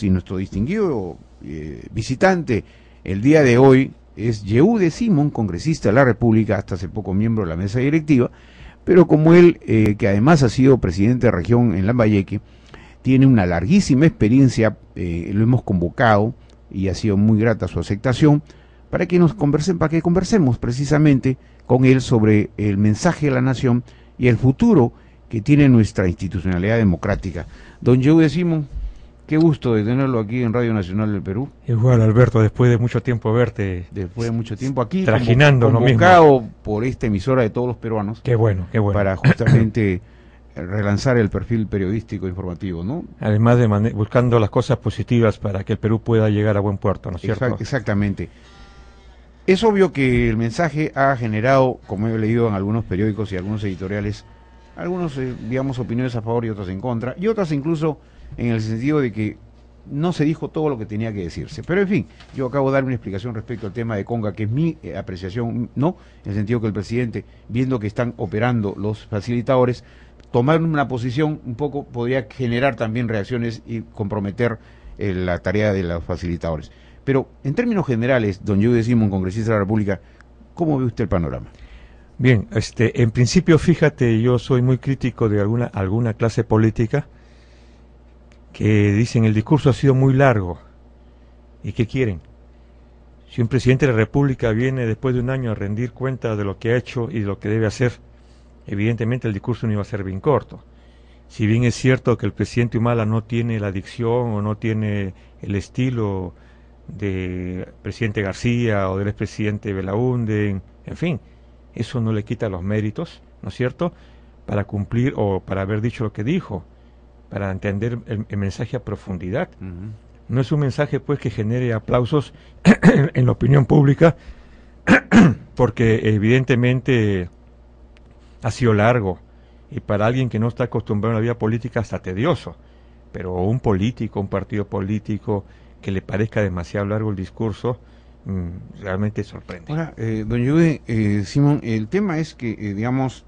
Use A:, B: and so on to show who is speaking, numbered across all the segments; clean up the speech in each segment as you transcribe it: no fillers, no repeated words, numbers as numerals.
A: Y nuestro distinguido visitante el día de hoy es Yehude Simón, congresista de la República, hasta hace poco miembro de la mesa directiva, pero como él, que además ha sido presidente de región en Lambayeque, tiene una larguísima experiencia, lo hemos convocado y ha sido muy grata su aceptación, para que conversemos precisamente con él sobre el mensaje de la nación y el futuro que tiene nuestra institucionalidad democrática. Don Yehude Simón, qué gusto de tenerlo aquí en Radio Nacional del Perú.
B: Igual, Alberto, después de mucho tiempo verte.
A: Después de mucho tiempo aquí,
B: trajinando
A: convocado por esta emisora de todos los peruanos.
B: Qué bueno, qué bueno.
A: Para justamente relanzar el perfil periodístico informativo, ¿no?
B: Además de buscando las cosas positivas para que el Perú pueda llegar a buen puerto, ¿no es cierto?
A: Exactamente. Es obvio que el mensaje ha generado, como he leído en algunos periódicos y algunos editoriales, algunos, digamos, opiniones a favor y otras en contra, y otras incluso en el sentido de que no se dijo todo lo que tenía que decirse. Pero en fin, yo acabo de dar una explicación respecto al tema de Conga, que es mi apreciación, ¿no? En el sentido que el presidente, viendo que están operando los facilitadores, tomar una posición un poco podría generar también reacciones y comprometer la tarea de los facilitadores. Pero en términos generales, don Yehude Simón, congresista de la República, ¿cómo ve usted el panorama?
B: Bien, en principio, fíjate, yo soy muy crítico de alguna clase política que dicen el discurso ha sido muy largo. ¿Y qué quieren? Si un presidente de la República viene después de un año a rendir cuenta de lo que ha hecho y de lo que debe hacer, evidentemente el discurso no iba a ser bien corto. Si bien es cierto que el presidente Humala no tiene la dicción o no tiene el estilo de presidente García o del expresidente Belaúnde, en fin, eso no le quita los méritos, ¿no es cierto?, para cumplir o para haber dicho lo que dijo, para entender el mensaje a profundidad. No es un mensaje pues que genere aplausos en la opinión pública, porque evidentemente ha sido largo, y para alguien que no está acostumbrado a la vida política hasta tedioso, pero un político, un partido político que le parezca demasiado largo el discurso, realmente sorprende.
A: Ahora, don Yehude Simón, el tema es que, digamos,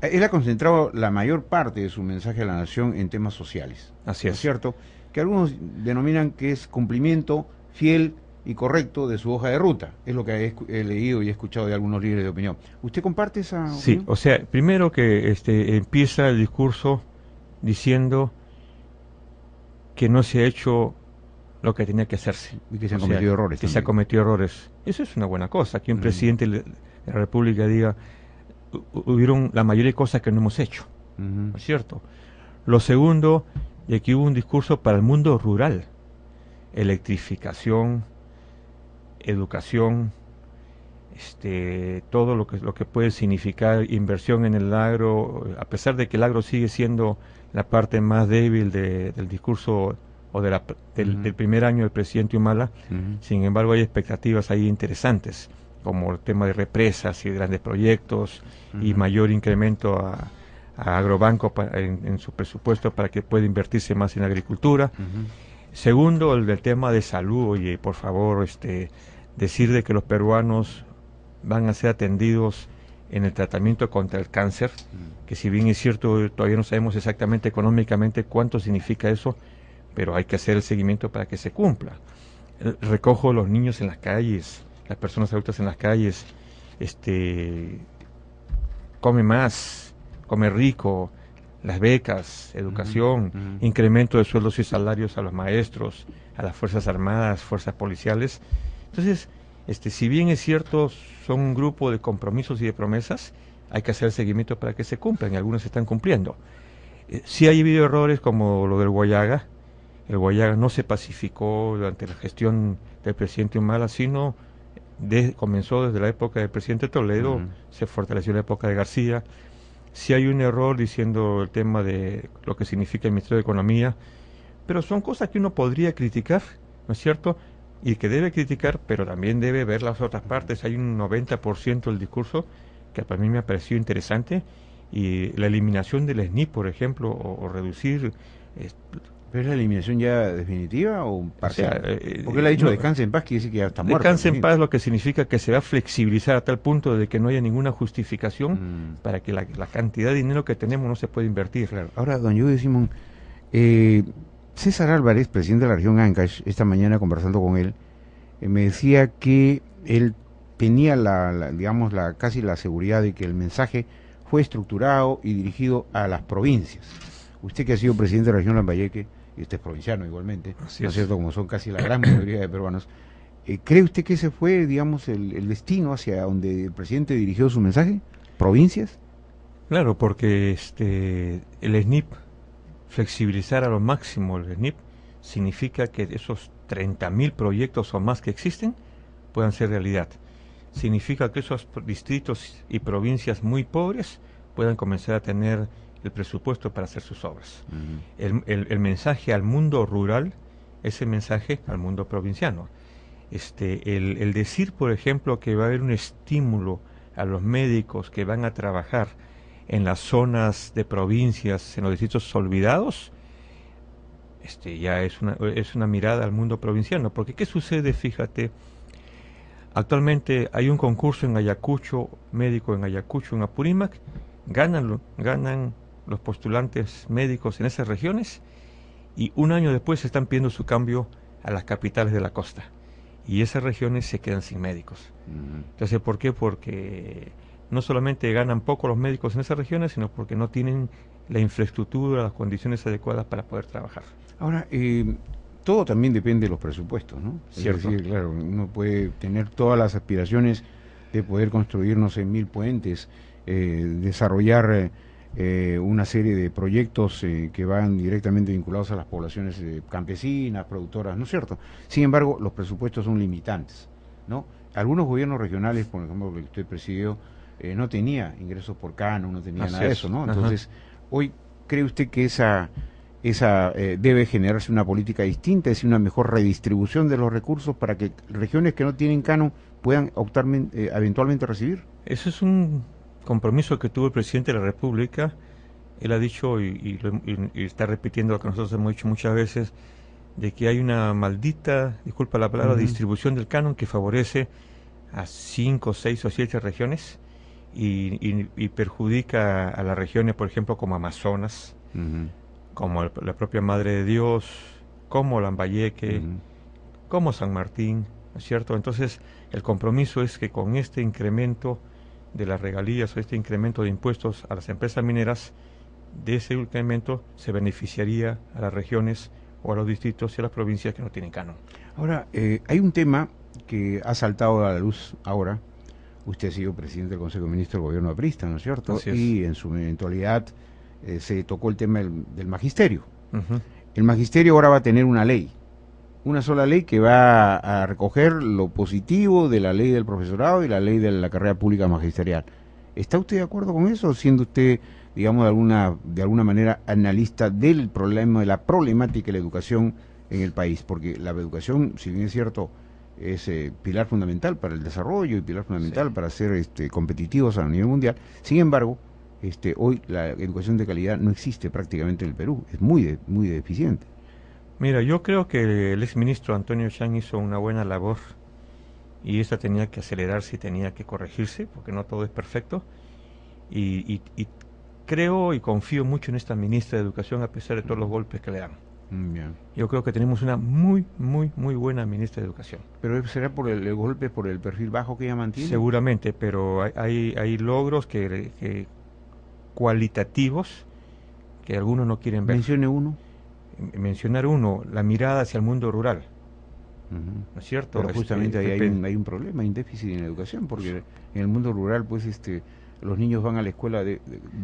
A: él ha concentrado la mayor parte de su mensaje a la nación en temas sociales.
B: Así es.
A: ¿No es cierto? Que algunos denominan que es cumplimiento fiel y correcto de su hoja de ruta. Es lo que he leído y he escuchado de algunos líderes de opinión. ¿Usted comparte esa opinión?
B: Sí, o sea, primero que empieza el discurso diciendo que no se ha hecho lo que tenía que hacerse.
A: Y que se han cometido errores.
B: Que se ha cometido errores. Eso es una buena cosa, que un presidente de la República diga hubieron la mayoría de cosas que no hemos hecho, ¿no es cierto? Lo segundo, de que hubo un discurso para el mundo rural, electrificación, educación, todo lo que puede significar inversión en el agro, a pesar de que el agro sigue siendo la parte más débil del discurso o del primer año del presidente Humala. Sin embargo hay expectativas ahí interesantes, como el tema de represas y grandes proyectos y mayor incremento a Agrobanco en su presupuesto para que pueda invertirse más en agricultura. Segundo, el del tema de salud. Oye, por favor, decir de que los peruanos van a ser atendidos en el tratamiento contra el cáncer, que si bien es cierto, todavía no sabemos exactamente económicamente cuánto significa eso, pero hay que hacer el seguimiento para que se cumpla. Recojo los niños en las calles, las personas adultas en las calles, come más, come rico, las becas, educación, incremento de sueldos y salarios a los maestros, a las Fuerzas Armadas, fuerzas policiales. Entonces, si bien es cierto, son un grupo de compromisos y de promesas, hay que hacer el seguimiento para que se cumplan, y algunos se están cumpliendo. Sí hay habido errores como lo del Guayaga. El Guayaga no se pacificó durante la gestión del presidente Humala, sino comenzó desde la época del presidente Toledo, se fortaleció en la época de García. Sí hay un error diciendo el tema de lo que significa el Ministerio de Economía, pero son cosas que uno podría criticar, ¿no es cierto? Y que debe criticar, pero también debe ver las otras partes. Hay un 90% del discurso que para mí me ha parecido interesante, y la eliminación del SNI, por ejemplo, o reducir...
A: ¿Pero es la eliminación ya definitiva o parcial? O sea, porque él ha dicho descanse en paz, quiere decir que ya está muerto.
B: Descanse en paz, lo que significa que se va a flexibilizar a tal punto de que no haya ninguna justificación para que la cantidad de dinero que tenemos no se pueda invertir.
A: Claro. Ahora, don Yehude Simón, César Álvarez, presidente de la región Ancash, esta mañana conversando con él, me decía que él tenía digamos, casi la seguridad de que el mensaje fue estructurado y dirigido a las provincias. Usted que ha sido presidente de la región Lambayeque, y usted es provinciano igualmente, ¿no es cierto?, como son casi la gran mayoría de peruanos, ¿cree usted que ese fue, digamos, el destino hacia donde el presidente dirigió su mensaje? ¿Provincias?
B: Claro, porque el SNIP, flexibilizar a lo máximo el SNIP, significa que esos 30.000 proyectos o más que existen puedan ser realidad. Significa que esos distritos y provincias muy pobres puedan comenzar a tener el presupuesto para hacer sus obras. El mensaje al mundo rural es el mensaje al mundo provinciano. El decir, por ejemplo, que va a haber un estímulo a los médicos que van a trabajar en las zonas de provincias, en los distritos olvidados, ya es una mirada al mundo provinciano. Porque ¿qué sucede? Fíjate, actualmente hay un concurso en Ayacucho, médico en Ayacucho, en Apurímac, ganan los postulantes médicos en esas regiones y un año después están pidiendo su cambio a las capitales de la costa. Y esas regiones se quedan sin médicos. Entonces, ¿por qué? Porque no solamente ganan poco los médicos en esas regiones, sino porque no tienen la infraestructura, las condiciones adecuadas para poder trabajar.
A: Ahora, todo también depende de los presupuestos, ¿no?
B: Cierto.
A: Es decir, claro, uno puede tener todas las aspiraciones de poder construir, no sé, 1000 puentes, desarrollar una serie de proyectos que van directamente vinculados a las poblaciones campesinas, productoras, ¿no es cierto? Sin embargo, los presupuestos son limitantes, ¿no? Algunos gobiernos regionales, por ejemplo, el que usted presidió, no tenía ingresos por canon, no tenía nada de eso, ¿no? Entonces, hoy, ¿cree usted que esa debe generarse una política distinta, es decir, una mejor redistribución de los recursos para que regiones que no tienen canon puedan optar eventualmente recibir?
B: Eso es un compromiso que tuvo el presidente de la República. Él ha dicho y está repitiendo lo que nosotros hemos dicho muchas veces, de que hay una maldita, disculpa la palabra, distribución del canon que favorece a 5, 6 o 7 regiones y perjudica a las regiones, por ejemplo, como Amazonas, como la propia Madre de Dios, como Lambayeque, como San Martín, ¿no es cierto? Entonces, el compromiso es que con este incremento de las regalías o este incremento de impuestos a las empresas mineras, de ese incremento se beneficiaría a las regiones o a los distritos y a las provincias que no tienen canon.
A: Ahora, hay un tema que ha saltado a la luz ahora. Usted ha sido presidente del Consejo de Ministros del Gobierno aprista, ¿no es cierto?
B: Así es.
A: Y en su eventualidad se tocó el tema del magisterio. El magisterio ahora va a tener una ley, una sola ley que va a recoger lo positivo de la ley del profesorado y la ley de la carrera pública magisterial. ¿Está usted de acuerdo con eso, siendo usted, digamos, de alguna manera analista del problema, de la problemática de la educación en el país? Porque la educación, si bien es cierto, es pilar fundamental para el desarrollo y pilar fundamental para ser competitivos a nivel mundial. Sin embargo, hoy la educación de calidad no existe prácticamente en el Perú, es muy deficiente.
B: Mira, yo creo que el exministro Antonio Chang hizo una buena labor y esta tenía que acelerarse y tenía que corregirse porque no todo es perfecto y creo y confío mucho en esta ministra de Educación a pesar de todos los golpes que le dan. Yo creo que tenemos una muy buena ministra de Educación.
A: ¿Pero será por el golpe, por el perfil bajo que ella mantiene?
B: Seguramente, pero hay logros que cualitativos que algunos no quieren ver.
A: Mencione uno.
B: Mencionar uno, la mirada hacia el mundo rural. ¿No es cierto?
A: Pero justamente ahí hay un problema, hay un déficit en la educación, porque en el mundo rural, pues, los niños van a la escuela,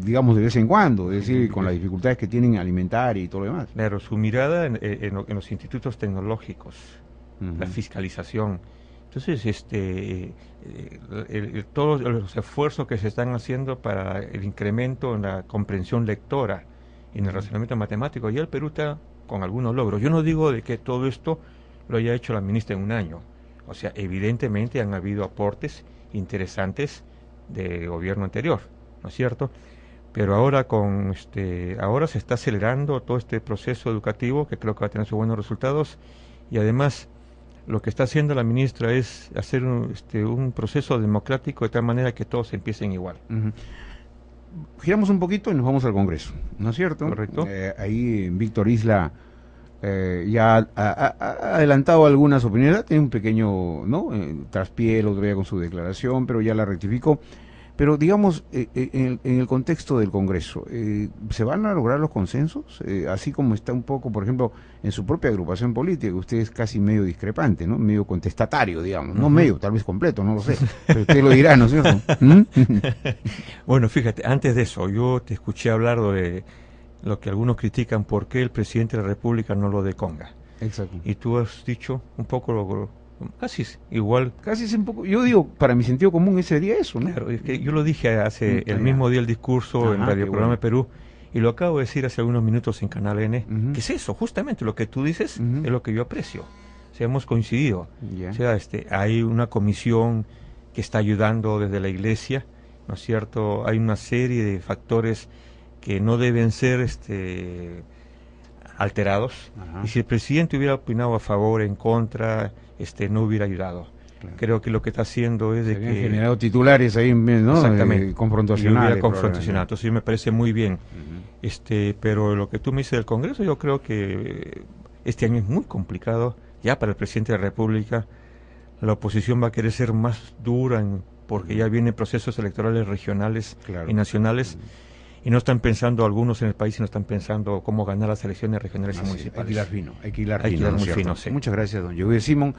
A: digamos, de vez en cuando, es decir, con las dificultades que tienen alimentar y todo lo demás.
B: Claro, su mirada en los institutos tecnológicos, la fiscalización. Entonces, todos los esfuerzos que se están haciendo para el incremento en la comprensión lectora y en el razonamiento matemático, ya el Perú está con algunos logros. Yo no digo de que todo esto lo haya hecho la ministra en un año. O sea, evidentemente han habido aportes interesantes del gobierno anterior, ¿no es cierto? Pero ahora ahora se está acelerando todo este proceso educativo que creo que va a tener sus buenos resultados y además lo que está haciendo la ministra es hacer un proceso democrático de tal manera que todos empiecen igual.
A: Giramos un poquito y nos vamos al Congreso, ¿no es cierto?
B: Correcto.
A: Ahí Víctor Isla ya ha adelantado algunas opiniones, tiene un pequeño, ¿no? Traspié el otro día con su declaración, pero ya la rectificó. Pero digamos, en el contexto del Congreso, ¿se van a lograr los consensos? Así como está un poco, por ejemplo, en su propia agrupación política, usted es casi medio discrepante, ¿no? Medio contestatario, digamos. No medio, tal vez completo, no lo sé. Pero usted lo dirá, ¿no es cierto?
B: Bueno, fíjate, antes de eso, yo te escuché hablar de lo que algunos critican, por qué el presidente de la República no lo deconga.
A: Exacto.
B: Y tú has dicho un poco casi igual.
A: Casi es un poco, yo digo, para mi sentido común ese día eso, ¿no?
B: Claro, es que yo lo dije hace el mismo día el discurso en Radio Programa de Perú, y lo acabo de decir hace algunos minutos en Canal N, que es eso, justamente lo que tú dices es lo que yo aprecio. O sea, hemos coincidido. O sea, hay una comisión que está ayudando desde la iglesia, ¿no es cierto? Hay una serie de factores que no deben ser alterados. Y si el presidente hubiera opinado a favor, en contra, no hubiera ayudado. Claro. Creo que lo que está haciendo es de que
A: generado titulares ahí, ¿no?
B: Exactamente.
A: Confrontacionales.
B: Entonces me parece muy bien. Pero lo que tú me dices del Congreso, yo creo que este año es muy complicado ya para el presidente de la República. La oposición va a querer ser más dura porque ya vienen procesos electorales regionales y nacionales. Y no están pensando, algunos en el país, no están pensando cómo ganar las elecciones regionales y municipales.
A: Hay que hilar fino, muy fino. Sí. Muchas gracias, don Joey Simón.